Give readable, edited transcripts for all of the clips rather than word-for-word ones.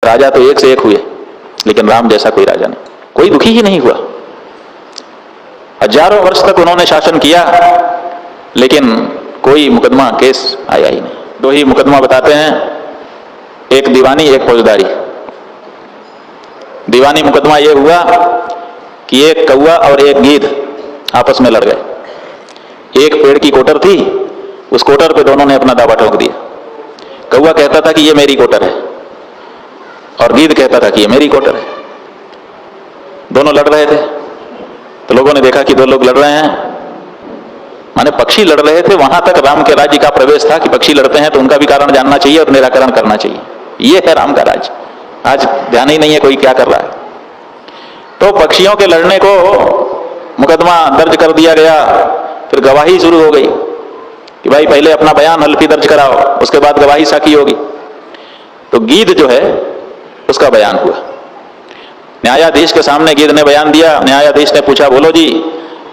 राजा तो एक से एक हुए, लेकिन राम जैसा कोई राजा नहीं, कोई दुखी ही नहीं हुआ। हजारों वर्ष तक उन्होंने शासन किया, लेकिन कोई मुकदमा केस आया ही नहीं। दो ही मुकदमा बताते हैं, एक दीवानी एक फौजदारी। दीवानी मुकदमा यह हुआ कि एक कौवा और एक गीध आपस में लड़ गए। एक पेड़ की कोटर थी, उस कोटर पे दोनों ने अपना दावा ठोक दिया। कौवा कहता था कि ये मेरी कोटर है और गीध कहता था कि ये मेरी कोटर है। दोनों लड़ रहे थे, तो लोगों ने देखा कि दो लोग लड़ रहे हैं, माने पक्षी लड़ रहे थे। वहां तक राम के राज्य का प्रवेश था कि पक्षी लड़ते हैं तो उनका भी कारण जानना चाहिए और निराकरण करना चाहिए। ये है राम का राज्य। आज ध्यान ही नहीं है कोई क्या कर रहा है। तो पक्षियों के लड़ने को मुकदमा दर्ज कर दिया गया। फिर गवाही शुरू हो गई कि भाई पहले अपना बयान हल्फी दर्ज कराओ, उसके बाद गवाही साखी होगी। तो गीध जो है उसका बयान हुआ, न्यायाधीश के सामने गीध ने बयान दिया। न्यायाधीश ने पूछा, बोलो जी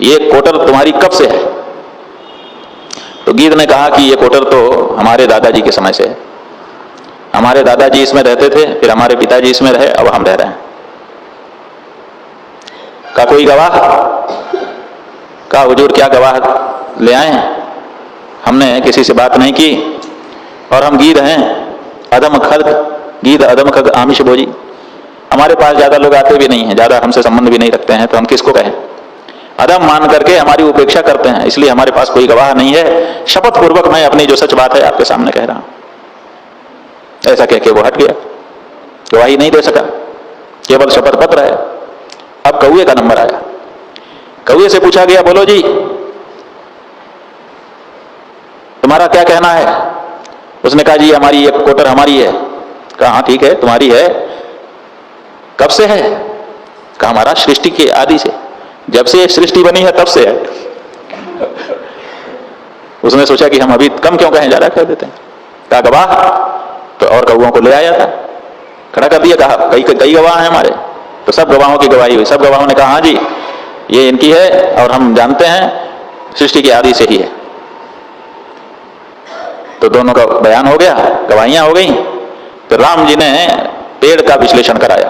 ये कोटर तुम्हारी कब से है? तो गीध ने कहा कि ये कोटर तो हमारे दादाजी के समय से है। हमारे दादाजी इसमें रहते थे, फिर हमारे पिताजी इसमें रहे, अब हम रह रहे हैं। का कोई गवाह? का हुजूर क्या गवाह ले आए? हमने किसी से बात नहीं की और हम गीध हैं, अदम खल्क, गीध अदम खग आमिष भोजी। हमारे पास ज्यादा लोग आते भी नहीं हैं, ज्यादा हमसे संबंध भी नहीं रखते हैं, तो हम किसको कहें? अदम मान करके हमारी उपेक्षा करते हैं, इसलिए हमारे पास कोई गवाह नहीं है। शपथ पूर्वक मैं अपनी जो सच बात है आपके सामने कह रहा हूं। ऐसा कह के वो हट गया, गवाही नहीं दे सका, केवल शपथ पत्र है। अब कौए का नंबर आया। कौए से पूछा गया, बोलो जी तुम्हारा क्या कहना है? उसने कहा जी हमारी एक कोटर हमारी है। कहा हाँ ठीक है तुम्हारी है, कब से है? कहा हमारा सृष्टि के आदि से, जब से सृष्टि बनी है तब से है। उसने सोचा कि हम अभी कम क्यों कहें, ज्यादा कह देते हैं। कहा गवाह? तो और कौओं को ले आया था, खड़ा कर दिया। कहा कई गवाह हैं हमारे। तो सब गवाहों की गवाही हुई। सब गवाहों ने कहा हाँ जी ये इनकी है और हम जानते हैं सृष्टि की आदि से ही है। तो दोनों का बयान हो गया, गवाहियां हो गई। तो राम जी ने पेड़ का विश्लेषण कराया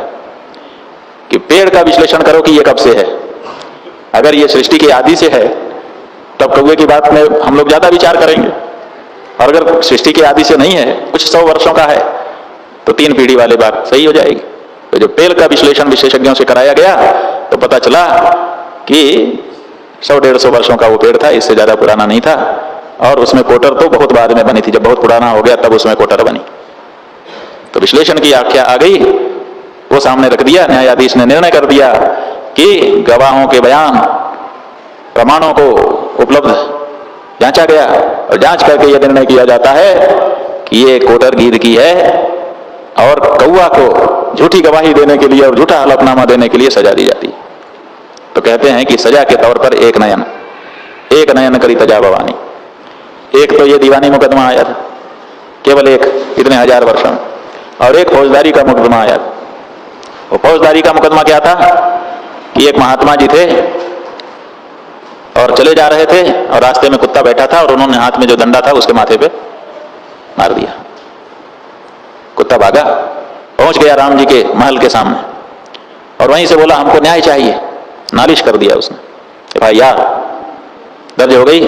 कि पेड़ का विश्लेषण करो कि ये कब से है। अगर ये सृष्टि की आदि से है तब कौवे की बात में हम लोग ज्यादा विचार करेंगे, और अगर सृष्टि की आदि से नहीं है, कुछ 100 वर्षों का है, तो 3 पीढ़ी वाली बात सही हो जाएगी। तो जो पेड़ का विश्लेषण विशेषज्ञों से कराया गया तो पता चला कि 100-150 वर्षों का वो पेड़ था, इससे ज्यादा पुराना नहीं था। और उसमें कोटर तो बहुत बाद में बनी थी, जब बहुत पुराना हो गया तब उसमें कोटर बनी। तो विश्लेषण की आख्या आ गई, वो सामने रख दिया। न्यायाधीश ने निर्णय कर दिया कि गवाहों के बयान प्रमाणों को उपलब्ध जांचा गया और जांच करके यह निर्णय किया जाता है कि ये कोटर गीध की है और कौवा को झूठी गवाही देने के लिए और झूठा हलफनामा देने के लिए सजा दी जाती है। तो कहते हैं कि सजा के तौर पर एक नयन करी तजा भवानी। एक तो ये दीवानी मुकदमा आया था, केवल एक, इतने 1000 वर्षों में। और एक फौजदारी का मुकदमा आया। वो फौजदारी का मुकदमा क्या था कि एक महात्मा जी थे और चले जा रहे थे और रास्ते में कुत्ता बैठा था और उन्होंने हाथ में जो डंडा था उसके माथे पे मार दिया। कुत्ता भागा, पहुंच गया राम जी के महल के सामने और वहीं से बोला हमको न्याय चाहिए। नालिश कर दिया उसने कि भाई यार दर्ज हो गई।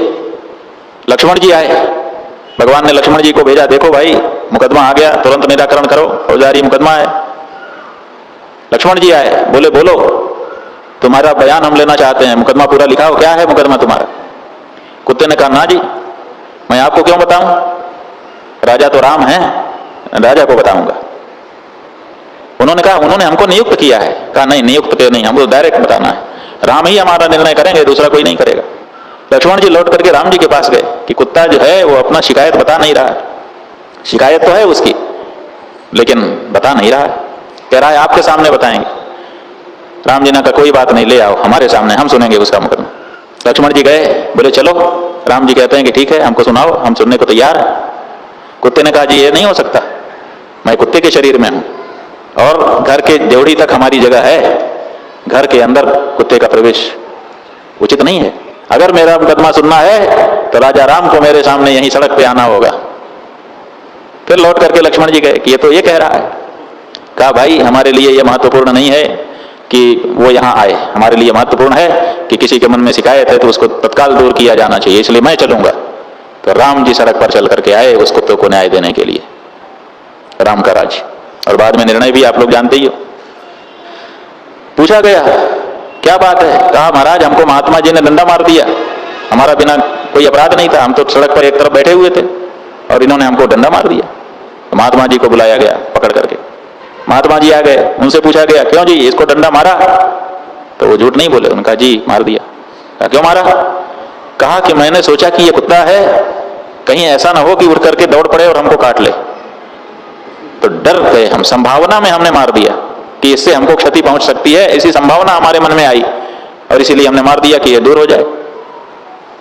लक्ष्मण जी आए, भगवान ने लक्ष्मण जी को भेजा, देखो भाई मुकदमा आ गया, तुरंत निराकरण करो, फौजदारी मुकदमा है। लक्ष्मण जी आए, बोले बोलो तुम्हारा बयान हम लेना चाहते हैं, मुकदमा पूरा लिखाओ, क्या है मुकदमा तुम्हारा? कुत्ते ने कहा ना जी मैं आपको क्यों बताऊं, राजा तो राम है, राजा को बताऊंगा। उन्होंने कहा उन्होंने हमको नियुक्त किया है। कहा नहीं नियुक्त पे नहीं, हमको डायरेक्ट बताना है, राम ही हमारा निर्णय करेंगे, दूसरा कोई नहीं करेगा। लक्ष्मण जी लौट करके राम जी के पास गए कि कुत्ता जो है वो अपना शिकायत बता नहीं रहा है, शिकायत तो है उसकी लेकिन बता नहीं रहा है, कह रहा है आपके सामने बताएंगे। राम जी ने कहा कोई बात नहीं, ले आओ हमारे सामने, हम सुनेंगे उसका मुकदमा। लक्ष्मण जी गए, बोले चलो। राम जी कहते हैं कि ठीक है हमको सुनाओ, हम सुनने को तैयार हैं। कुत्ते ने कहा जी ये नहीं हो सकता, मैं कुत्ते के शरीर में हूं और घर के ड्योढ़ी तक हमारी जगह है, घर के अंदर कुत्ते का प्रवेश उचित नहीं है। अगर मेरा मुकदमा सुनना है तो राजा राम को मेरे सामने यहीं सड़क पे आना होगा। फिर लौट करके लक्ष्मण जी गए कि ये तो ये कह रहा है, कहा भाई हमारे लिए यह महत्वपूर्ण नहीं है कि वो यहाँ आए, हमारे लिए महत्वपूर्ण है कि किसी के मन में शिकायत है तो उसको तत्काल दूर किया जाना चाहिए, इसलिए मैं चलूंगा। तो राम जी सड़क पर चल करके आए उस कुत्ते को न्याय देने के लिए, राम का राज। और बाद में निर्णय भी आप लोग जानते ही हो। पूछा गया क्या बात है, कहा महाराज हमको महात्मा जी ने डंडा मार दिया, हमारा बिना कोई अपराध नहीं था, हम तो सड़क पर एक तरफ बैठे हुए थे और इन्होंने हमको डंडा मार दिया। तो महात्मा जी को बुलाया गया पकड़ करके, महात्मा जी आ गए, उनसे पूछा गया क्यों जी इसको डंडा मारा? तो वो झूठ नहीं बोले, उनका जी मार दिया। कहा क्यों मारा? कहा कि मैंने सोचा कि ये कुत्ता है, कहीं ऐसा ना हो कि उड़ करके दौड़ पड़े और हमको काट ले, तो डर गए हम, संभावना में हमने मार दिया कि इससे हमको क्षति पहुंच सकती है, ऐसी संभावना हमारे मन में आई और इसीलिए हमने मार दिया कि ये दूर हो जाए।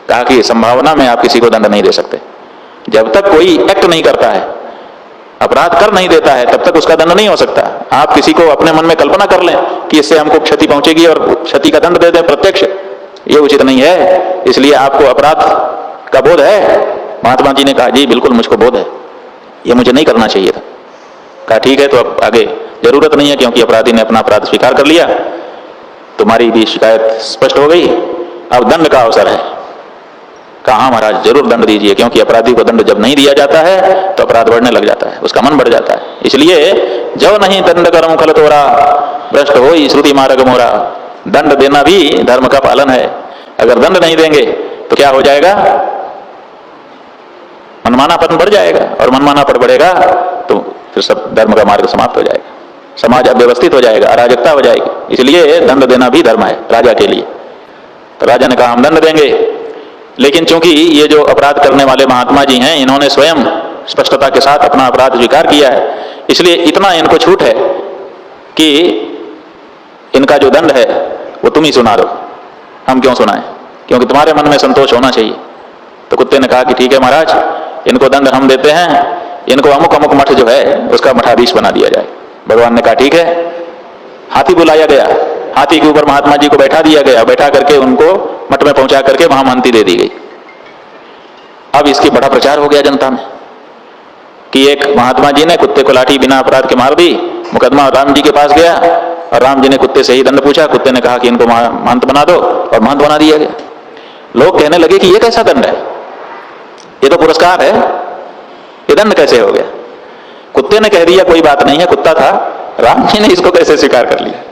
कहा कि संभावना में आप किसी को दंड नहीं दे सकते, जब तक कोई एक्ट नहीं करता है, अपराध कर नहीं देता है, तब तक उसका दंड नहीं हो सकता। आप किसी को अपने मन में कल्पना कर लें कि इससे हमको क्षति पहुंचेगी और क्षति का दंड दे दें प्रत्यक्ष, ये उचित नहीं है। इसलिए आपको अपराध का बोध है? महात्मा जी ने कहा जी बिल्कुल मुझको बोध है, ये मुझे नहीं करना चाहिए था। कहा ठीक है, तो अब आगे जरूरत नहीं है क्योंकि अपराधी ने अपना अपराध स्वीकार कर लिया, तुम्हारी भी शिकायत स्पष्ट हो गई, अब दंड का अवसर है। कहा हाँ महाराज जरूर दंड दीजिए, क्योंकि अपराधी को दंड जब नहीं दिया जाता है तो अपराध बढ़ने लग जाता है, उसका मन बढ़ जाता है। इसलिए जो नहीं दंड कर्म खल तोरा, भ्रष्ट हो श्रुति मार्ग मोरा। दंड देना भी धर्म का पालन है। अगर दंड नहीं देंगे तो क्या हो जाएगा? मनमानापन बढ़ जाएगा, और मनमानापन बढ़ेगा तो फिर सब धर्म का मार्ग समाप्त हो जाएगा, समाज अव्यवस्थित हो जाएगा, अराजकता हो जाएगी। इसलिए दंड देना भी धर्म है राजा के लिए। तो राजा ने कहा हम दंड देंगे, लेकिन चूंकि ये जो अपराध करने वाले महात्मा जी हैं, इन्होंने स्वयं स्पष्टता के साथ अपना अपराध स्वीकार किया है, इसलिए इतना इनको छूट है कि इनका जो दंड है वो तुम ही सुना दो, हम क्यों सुनाएं, क्योंकि तुम्हारे मन में संतोष होना चाहिए। तो कुत्ते ने कहा कि ठीक है महाराज, इनको दंड हम देते हैं, इनको अमुक अमुक मठ जो है उसका मठाधीश बना दिया जाए। भगवान ने कहा ठीक है। हाथी बुलाया गया, हाथी के ऊपर महात्मा जी को बैठा दिया गया, बैठा करके उनको मठ में पहुंचा करके वहां महंती दे दी गई। अब इसकी बड़ा प्रचार हो गया जनता में कि एक महात्मा जी ने कुत्ते को लाठी बिना अपराध के मार दी, मुकदमा राम जी के पास गया और राम जी ने कुत्ते से ही दंड पूछा, कुत्ते ने कहा कि इनको महंत बना दो और महंत बना दिया गया। लोग कहने लगे कि ये कैसा दंड है, ये तो पुरस्कार है, ये दंड कैसे हो गया? कुत्ते ने कह दिया कोई बात नहीं है, कुत्ता था, राम जी ने इसको कैसे स्वीकार कर लिया?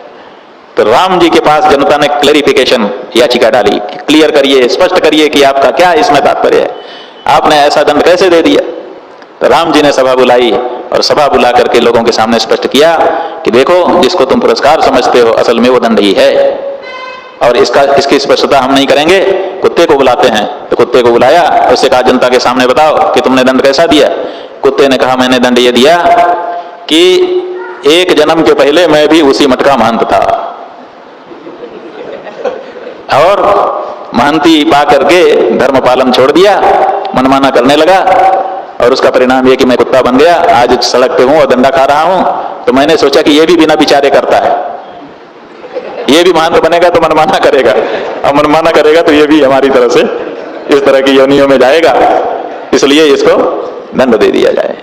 तो राम जी के पास जनता ने क्लेरिफिकेशन याचिका डाली, क्लियर करिए, स्पष्ट करिए कि आपका क्या इसमें तात्पर्य है, आपने ऐसा दंड कैसे दे दिया? तो राम जी ने सभा बुलाई और सभा बुला करके लोगों के सामने स्पष्ट किया कि देखो, जिसको तुम पुरस्कार समझते हो असल में वो दंड ही है, और इसकी स्पष्टता हम नहीं करेंगे। कुत्ते को बुलाते हैं, तो कुत्ते को बुलाया, उससे कहा जनता के सामने बताओ कि तुमने दंड कैसा दिया? कुत्ते ने कहा मैंने दंड ये दिया कि एक जन्म के पहले मैं भी उसी मठ का महंत था और महंती पा करके धर्म पालन छोड़ दिया, मनमाना करने लगा, और उसका परिणाम ये कि मैं कुत्ता बन गया, आज सड़क पे हूं और दंडा खा रहा हूं। तो मैंने सोचा कि ये भी बिना विचारे करता है, ये भी महंत बनेगा तो मनमाना करेगा, और मनमाना करेगा तो ये भी हमारी तरह से इस तरह की योनियों में जाएगा, इसलिए इसको दंड दे दिया जाए।